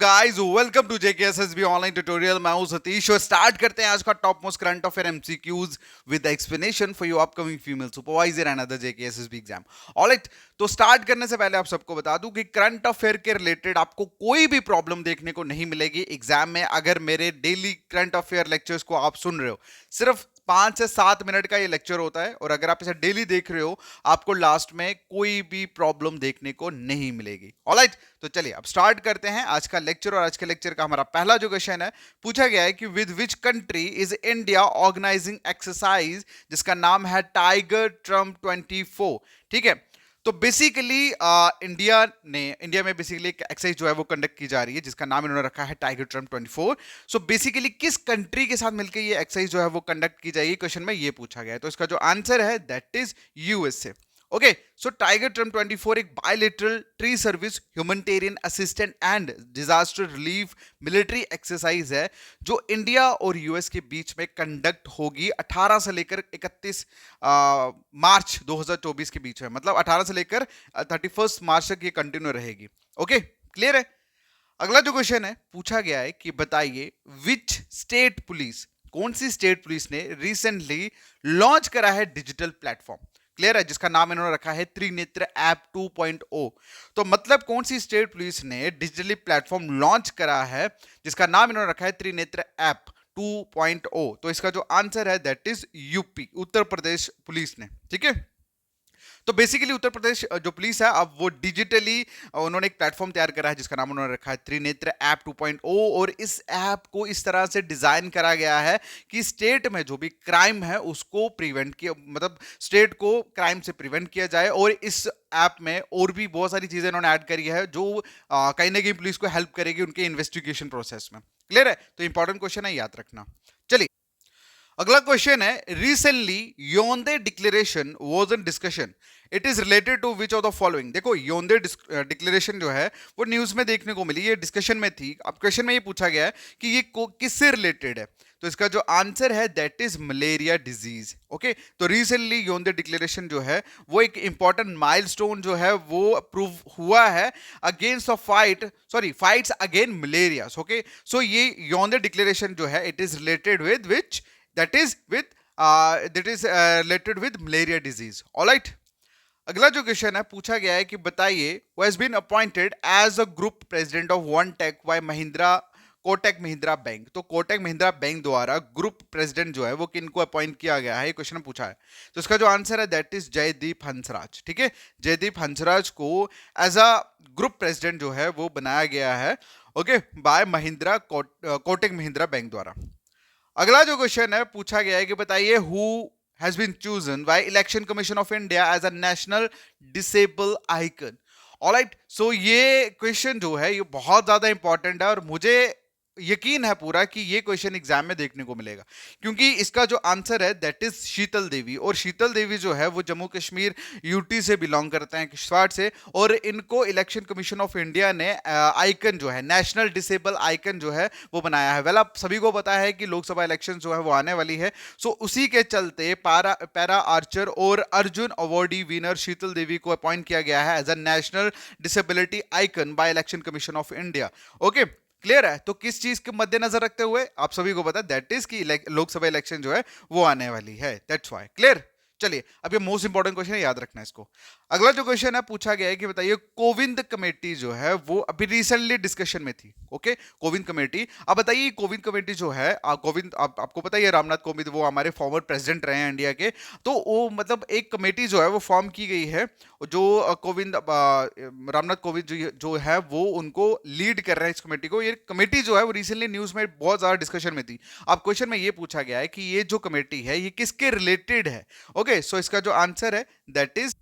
Guys, welcome to JKSSB online tutorial. मैं हूं सतीश और स्टार्ट करते हैं आज का top most current affair MCQs with explanation for your upcoming female supervisor and other JKSSB exam. Alright, तो स्टार्ट करने से पहले आप सबको बता दूं कि करंट अफेयर के रिलेटेड आपको कोई भी प्रॉब्लम देखने को नहीं मिलेगी एग्जाम में। अगर मेरे डेली करंट अफेयर लेक्चर्स को आप सुन रहे हो, सिर्फ 5 से 7 मिनट का ये लेक्चर होता है और अगर आप इसे डेली देख रहे हो, आपको लास्ट में कोई भी प्रॉब्लम देखने को नहीं मिलेगी। ऑलराइट, तो चलिए अब स्टार्ट करते हैं आज का लेक्चर। और आज के लेक्चर का हमारा पहला जो क्वेश्चन है, पूछा गया है कि with which country is India organizing exercise जिसका नाम है टाइगर ट्रम्प 24। ठीक है, तो बेसिकली इंडिया में बेसिकली एक एक्सरसाइज जो है वो कंडक्ट की जा रही है जिसका नाम इन्होंने रखा है टाइगर ट्रम्प 24। सो बेसिकली किस कंट्री के साथ मिलकर ये एक्सरसाइज जो है वो कंडक्ट की जाएगी, क्वेश्चन में ये पूछा गया है। तो इसका जो आंसर है that is USA. Okay, so tiger Triumph 24 एक bilateral tree service humanitarian assistant and disaster relief military exercise है जो इंडिया और यूएस के बीच में कंडक्ट होगी 18 से लेकर 31 मार्च 2024 के बीच में। मतलब 18 से लेकर 31 मार्च तक ये कंटिन्यू रहेगी। ओके, क्लियर है। अगला जो क्वेश्चन है, पूछा गया है कि बताइए विच स्टेट पुलिस, कौन सी स्टेट पुलिस ने रिसेंटली लॉन्च करा है डिजिटल प्लेटफॉर्म, क्लियर है, जिसका नाम इन्होंने रखा है त्रिनेत्र ऐप 2.0। तो मतलब कौन सी स्टेट पुलिस ने डिजिटली प्लेटफॉर्म लॉन्च करा है जिसका नाम इन्होंने रखा है त्रिनेत्र ऐप 2.0। तो इसका जो आंसर है that is UP, Uttar Pradesh police ने। ठीक है, तो बेसिकली उत्तर प्रदेश जो पुलिस है अब वो डिजिटली उन्होंने एक प्लेटफॉर्म तैयार करा है जिसका नाम उन्होंने रखा है त्रिनेत्र ऐप 2.0। और इस ऐप को इस तरह से डिजाइन करा गया है कि स्टेट में जो भी क्राइम है उसको प्रिवेंट किया, मतलब स्टेट को क्राइम से प्रिवेंट किया जाए। और इस ऐप में और भी बहुत सारी चीजें इन्होंने ऐड करी है जो कहीं ना कहीं पुलिस को हेल्प करेगी उनके इन्वेस्टिगेशन प्रोसेस में। क्लियर है, तो इंपॉर्टेंट क्वेश्चन है, याद रखना। चलिए अगला क्वेश्चन है, recently Yaounde declaration was in discussion, it is related to which of the following. देखो योंदे डिक्लेरेशन जो है वो न्यूज में देखने को मिली, ये डिस्कशन में थी। अब क्वेश्चन में ये पूछा गया है कि ये किससे रिलेटेड है, तो इसका जो आंसर है that is malaria disease. Okay, तो रिसेंटली योंदे डिक्लेरेशन जो है वो एक इंपॉर्टेंट माइलस्टोन जो है वो अप्रूव हुआ है against of fights against malaria. Okay, so ये योंदे डिक्लेरेशन जो है it is related with which, that is related with malaria disease. All right, अगला जो क्वेश्चन है, पूछा गया है कि बताइए who has been appointed as a group president of one tech by Mahindra Kotak Mahindra bank. तो कोटक महिंद्रा बैंक द्वारा ग्रुप प्रेसिडेंट जो है वो किनको अपॉइंट किया गया है, ये क्वेश्चन पूछा है। तो इसका जो आंसर है दैट इज जयदीप हंसराज। ठीक है, जयदीप हंसराज को एज अ ग्रुप प्रेसिडेंट जो है वो बनाया गया है, okay, by Mahindra Kotak Mahindra bank द्वारा। अगला जो क्वेश्चन है, पूछा गया है कि बताइए who has been chosen by election commission of India as a national disable icon. Alright, so ये क्वेश्चन जो है ये बहुत ज्यादा इंपॉर्टेंट है और मुझे यकीन है पूरा कि ये क्वेश्चन एग्जाम में देखने को मिलेगा, क्योंकि इसका जो आंसर है दैट इज शीतल देवी। और शीतल देवी जो है वो जम्मू कश्मीर यूटी से बिलोंग करते हैं, किश्तवाड़ से। और इनको इलेक्शन कमीशन ऑफ इंडिया ने आइकन जो है नेशनल डिसेबल आइकन जो है वो बनाया है। वेल, आप सभी को पता है कि लोकसभा इलेक्शन जो है वो आने वाली है। सो उसी के चलते पैरा आर्चर और अर्जुन अवार्डी विनर शीतल देवी को अपॉइंट किया गया है as a national disability icon by election commission of India. Okay, clear है। तो किस चीज के मद्देनजर रखते हुए, आप सभी को पता है दैट इज कि लोकसभा इलेक्शन जो है वो आने वाली है, दैट्स व्हाई। क्लियर। चलिए अब ये मोस्ट इंपॉर्टेंट क्वेश्चन है, याद रखना इसको। अगला जो क्वेश्चन है, पूछा गया है कि बताइए कोविंद कमेटी जो है वो अभी रिसेंटली डिस्कशन में थी। Okay, Kovind committee. अब बताइए कोविंद कमेटी जो है कोविंद, आपको पता है रामनाथ कोविंद वो हमारे फॉर्मर प्रेसिडेंट रहे हैं इंडिया के। तो वो मतलब एक कमेटी जो है वो फॉर्म की गई है जो रामनाथ कोविंद जो है वो उनको लीड कर रहे हैं इस कमेटी को। ये कमेटी जो है वो रिसेंटली न्यूज में बहुत ज्यादा डिस्कशन में थी। अब क्वेश्चन में ये पूछा गया है कि ये जो कमेटी है ये किसके रिलेटेड है। ओके, सो इसका जो आंसर है that is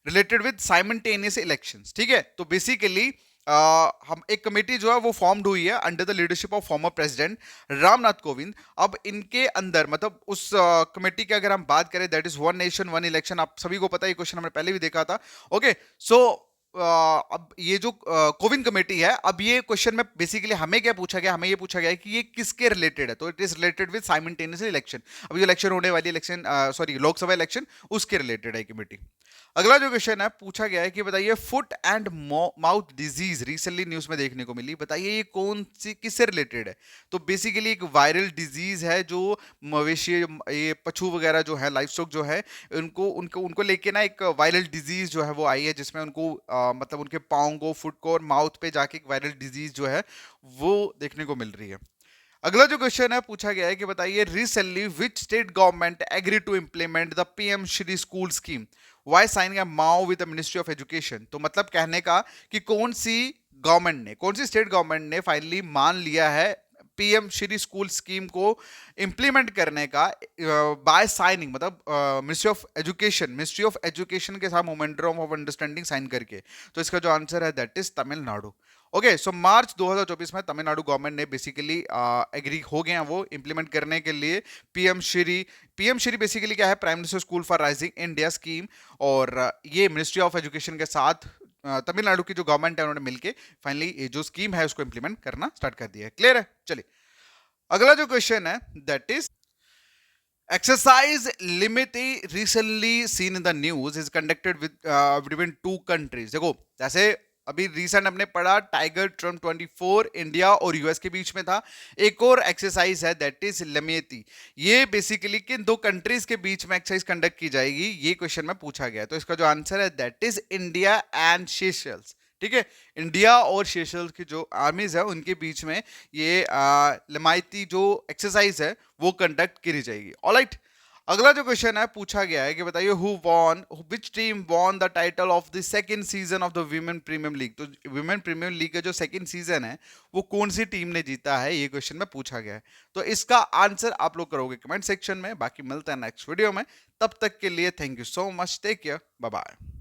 related with simultaneous elections. ठीक है, तो बेसिकली हम एक कमेटी जो है वो फॉर्म्ड हुई है under the leadership of former president Ramnath Kovind. अब इनके अंदर मतलब उस कमेटी की अगर हम बात करें that is one nation one election. आप सभी को पता है, ये क्वेश्चन हमने पहले भी देखा था। ओके, सो अब ये जो कोविंद कमेटी है, अब ये क्वेश्चन में बेसिकली हमें क्या पूछा गया, हमें ये पूछा गया है कि ये किसके रिलेटेड है। तो it is related with simultaneous election. अब जो इलेक्शन होने वाली इलेक्शन लोकसभा इलेक्शन उसके रिलेटेड है कमेटी। अगला जो क्वेश्चन है पूछा गया है कि बताइए foot and mouth disease recently news में देखने को मिली, बताइए ये कौन सी किससे रिलेटेड है। तो बेसिकली एक वायरल डिजीज है जो मवेशी, ये पशु वगैरह जो है, लाइफ स्टॉक जो है, उनको उनको उनको लेके ना एक वायरल डिजीज जो है वो आई है, जिसमें उनको मतलब उनके पाँव को, फुट को और माउथ पे जाके एक वायरल डिजीज जो है वो देखने को मिल रही है। अगला जो क्वेश्चन है पूछा गया है कि बताइए recently which state government agree to implement the PM Shri school scheme by signing a MoU with the ministry of education. तो मतलब कहने का कि कौन सी गवर्नमेंट ने, कौन सी स्टेट गवर्नमेंट ने फाइनली मान लिया है पीएम श्री स्कूल स्कीम को इंप्लीमेंट करने का बाय साइनिंग, मतलब मिनिस्ट्री ऑफ एजुकेशन के साथ मोमेंटम ऑफ अंडरस्टैंडिंग साइन करके। तो इसका जो आंसर है दैट इज तमिलनाडु। ओके, सो मार्च 2024 में तमिलनाडु गवर्नमेंट ने बेसिकली एग्री हो गए हैं वो इंप्लीमेंट करने के लिए पीएम श्री बेसिकली क्या है, prime minister school for rising India scheme. और ये मिनिस्ट्री ऑफ एजुकेशन के साथ तमिलनाडु की जो गवर्नमेंट है उन्होंने मिलके फाइनली ये जो स्कीम है उसको इंप्लीमेंट करना स्टार्ट कर दिया है। क्लियर है? चलिए अगला जो क्वेश्चन है that is exercise limit recently seen in the news is conducted with between two countries। देखो जैसे अभी रिसेंट हमने पढ़ा टाइगर ट्रम्प 24 इंडिया और यूएस के बीच में था, एक और एक्सरसाइज है दैट इज लेमेती। ये बेसिकली किन दो कंट्रीज के बीच में एक्सरसाइज कंडक्ट की जाएगी, ये क्वेश्चन में पूछा गया। तो इसका जो आंसर है that is India and Seychelles. ठीक है, इंडिया और सेशल्स की जो आर्मीज है उनके बीच में ये लेमाइती जो एक्सरसाइज है वो कंडक्ट करी जाएगी। ऑलराइट, अगला जो क्वेश्चन है पूछा गया है कि बताइए which team won the title of the second season of the women premier league. तो वीमेन प्रीमियर लीग का जो सेकंड सीजन है वो कौन सी टीम ने जीता है, ये क्वेश्चन में पूछा गया है। तो इसका आंसर आप लोग करोगे कमेंट सेक्शन में। बाकी मिलता है नेक्स्ट वीडियो में, तब तक के लिए thank you so much, take care, bye bye.